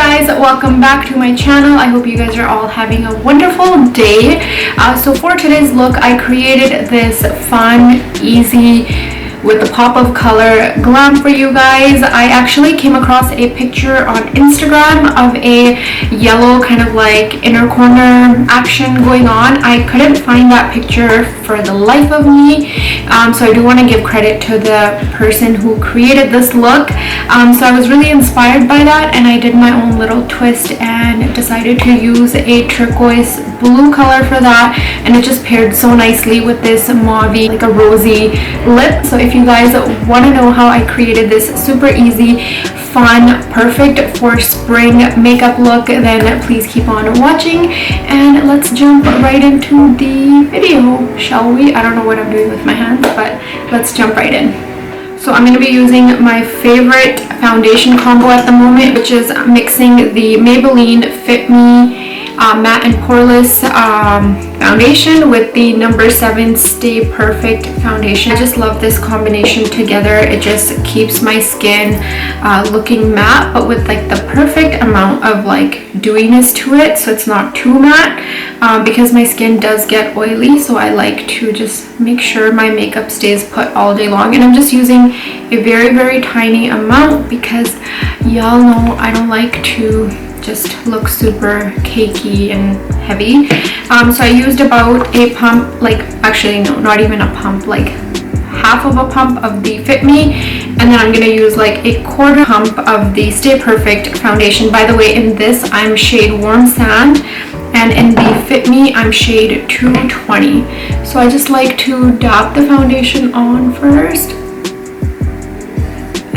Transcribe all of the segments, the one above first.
guys, welcome back to my channel. I hope you guys are all having a wonderful day. So for today's look, I created this fun, easy, with a pop of color glam for you guys. I actually came across a picture on Instagram of a yellow kind of like inner corner action going on. I couldn't find that picture for the life of me, so I do want to give credit to the person who created this look. So I was really inspired by that, and I did my own little twist and decided to use a turquoise blue color for that, and it just paired so nicely with this mauve, like a rosy lip. So if you guys want to know how I created this super easy, fun, perfect for spring makeup look, then please keep on watching, and let's jump right into the video, shall we? I don't know what I'm doing with my hands, but let's jump right in. So I'm going to be using my favorite foundation combo at the moment, which is mixing the Maybelline Fit Me matte and poreless foundation with the number 7 Stay Perfect foundation. I just love this combination together. It just keeps my skin looking matte, but with like the perfect amount of like dewiness to it, so it's not too matte, because my skin does get oily, so I like to just make sure my makeup stays put all day long. And I'm just using a very tiny amount because y'all know I don't like to just look super cakey and heavy. So I used about a pump, like actually no, not even a pump, like half of a pump of the Fit Me, and then I'm gonna use like a quarter pump of the Stay Perfect foundation. By the way, in this I'm shade Warm Sand, and in the Fit Me I'm shade 220. So I just like to dab the foundation on first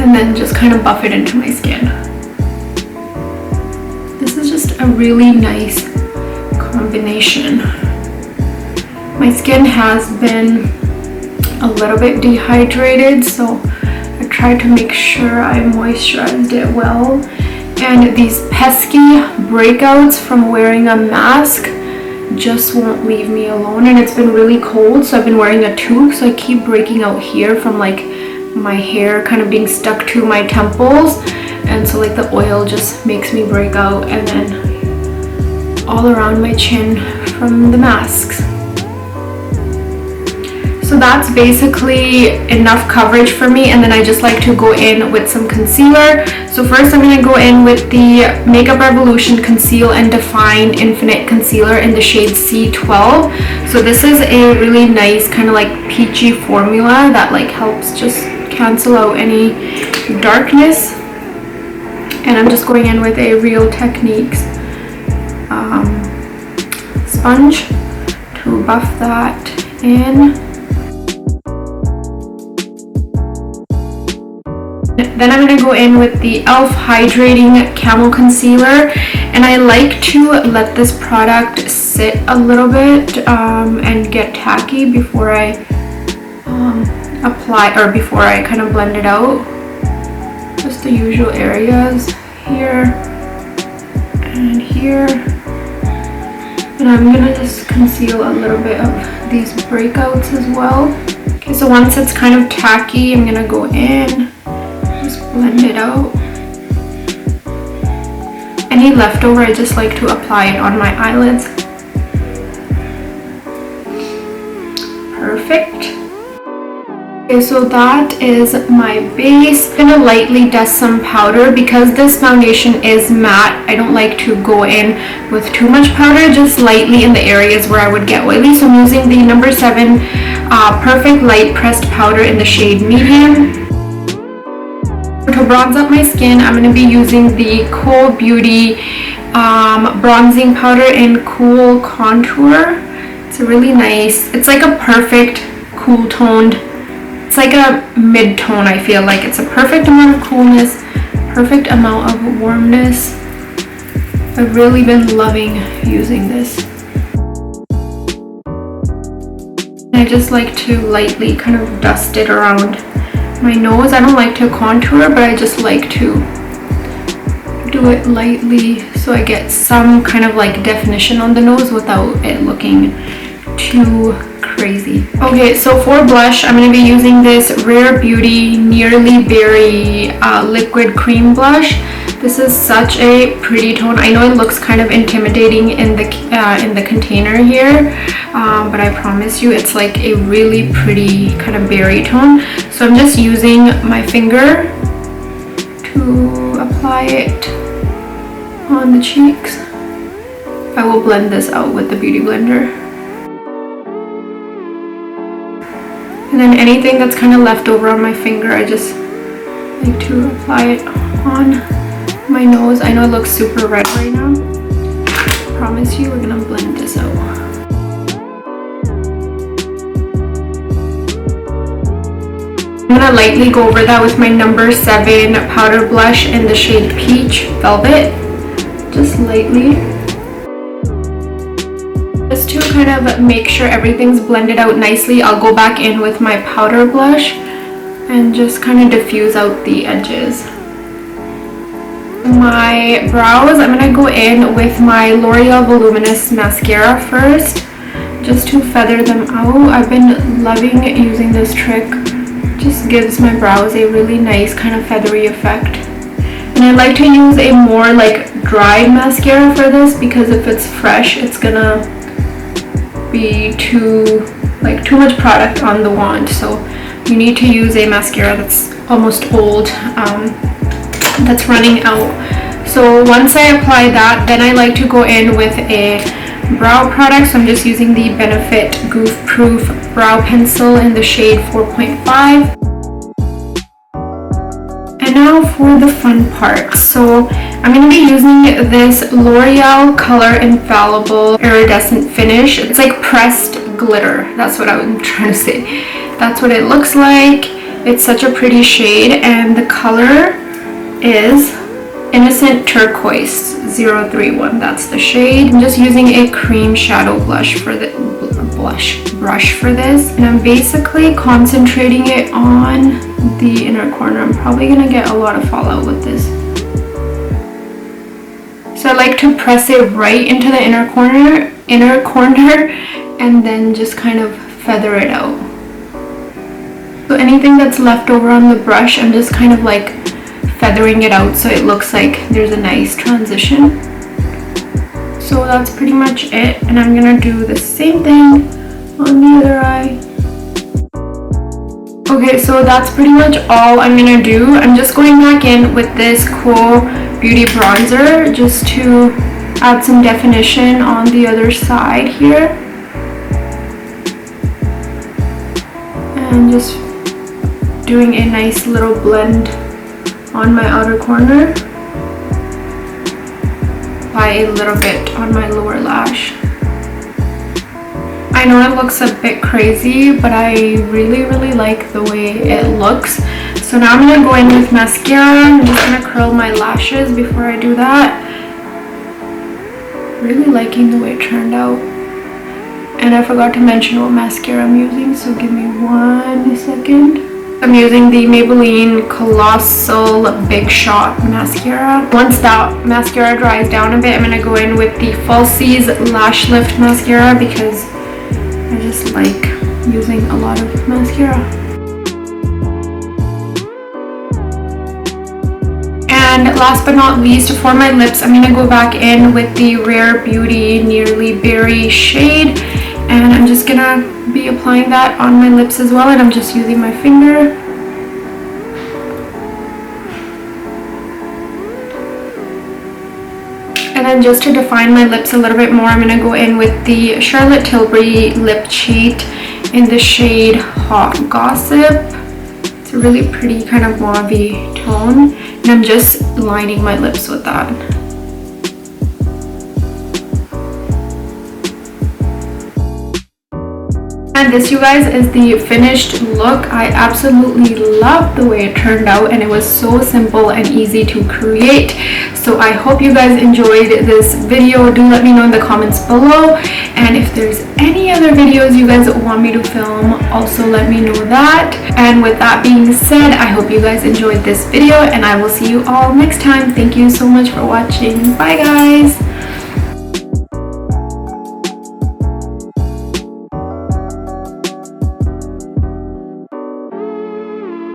and then just kind of buff it into my skin. This is just a really nice combination. My skin has been a little bit dehydrated, so I tried to make sure I moisturized it well. And these pesky breakouts from wearing a mask just won't leave me alone. And it's been really cold, so I've been wearing a toque, so I keep breaking out here from like my hair kind of being stuck to my temples. And so like the oil just makes me break out, and then all around my chin from the masks. So that's basically enough coverage for me, and then I just like to go in with some concealer. So first I'm going to go in with the Makeup Revolution Conceal and Define Infinite Concealer in the shade C12. So this is a really nice kind of like peachy formula that like helps just cancel out any darkness. And I'm just going in with a Real Techniques sponge to buff that in. Then I'm going to go in with the e.l.f. Hydrating Camel Concealer, and I like to let this product sit a little bit and get tacky before I apply, or before I kind of blend it out. Just the usual areas here and here, and I'm gonna just conceal a little bit of these breakouts as well. Okay, so once it's kind of tacky, I'm gonna go in, just blend it out. Any leftover, I just like to apply it on my eyelids. Perfect. Okay, so that is my base. I'm gonna lightly dust some powder because this foundation is matte. I don't like to go in with too much powder, just lightly in the areas where I would get oily. So I'm using the number 7 Perfect Light Pressed Powder in the shade Medium. To bronze up my skin, I'm gonna be using the Cool Beauty bronzing powder in Cool Contour. It's a really nice, it's like a perfect cool toned, it's like a mid-tone. I feel like it's a perfect amount of coolness, perfect amount of warmness. I've really been loving using this. I just like to lightly kind of dust it around my nose. I don't like to contour, but I just like to do it lightly so I get some kind of like definition on the nose without it looking too crazy. Okay, so for blush, I'm going to be using this Rare Beauty Nearly Berry liquid cream blush. This is such a pretty tone. I know it looks kind of intimidating in the container here, but I promise you it's like a really pretty kind of berry tone. So I'm just using my finger to apply it on the cheeks. I will blend this out with the beauty blender. And then anything that's kind of left over on my finger, I just like to apply it on my nose. I know it looks super red right now. I promise you we're gonna blend this out. I'm gonna lightly go over that with my number 7 powder blush in the shade Peach Velvet. Just lightly. Just to kind of make sure everything's blended out nicely, I'll go back in with my powder blush and just kind of diffuse out the edges. My brows, I'm gonna go in with my L'Oreal Voluminous Mascara first, just to feather them out. I've been loving using this trick. Just gives my brows a really nice kind of feathery effect. And I like to use a more like dried mascara for this, because if it's fresh, it's gonna be too much product on the wand. So you need to use a mascara that's almost old, that's running out. So once I apply that, then I like to go in with a brow product. So I'm just using the Benefit Goof Proof Brow Pencil in the shade 4.5. And now for the fun part. So I'm going to be using this L'Oreal Color Infallible Iridescent finish. It's like pressed glitter. That's what I'm trying to say. That's what it looks like. It's such a pretty shade, and the color is Innocent Turquoise 031. That's the shade. I'm just using a cream shadow brush for this, and I'm basically concentrating it on the inner corner. I'm probably gonna get a lot of fallout with this. So I like to press it right into the inner corner, and then just kind of feather it out. So anything that's left over on the brush, I'm just kind of like feathering it out so it looks like there's a nice transition. So that's pretty much it, and I'm gonna do the same thing on the other eye. Okay, so that's pretty much all I'm gonna do. I'm just going back in with this cool beauty bronzer just to add some definition on the other side here, and just doing a nice little blend on my outer corner. Apply a little bit on my lower lash. I know it looks a bit crazy, but I really like the way it looks. So now I'm gonna go in with mascara. I'm just gonna curl my lashes before I do that. Really liking the way it turned out. And I forgot to mention what mascara I'm using, so give me 1 second. I'm using the Maybelline Colossal Big Shot mascara. Once that mascara dries down a bit, I'm gonna go in with the Falsies Lash Lift mascara, because I just like using a lot of mascara. And last but not least, for my lips, I'm gonna go back in with the Rare Beauty Nearly Berry shade, and I'm just gonna be applying that on my lips as well, and I'm just using my finger. And then just to define my lips a little bit more, I'm going to go in with the Charlotte Tilbury Lip Cheat in the shade Hot Gossip. It's a really pretty kind of mauve-y tone, and I'm just lining my lips with that. And this, you guys, is the finished look. I absolutely love the way it turned out, and it was so simple and easy to create. So I hope you guys enjoyed this video. Do let me know in the comments below, and if there's any other videos you guys want me to film, also let me know that. And with that being said, I hope you guys enjoyed this video, and I will see you all next time. Thank you so much for watching. Bye guys.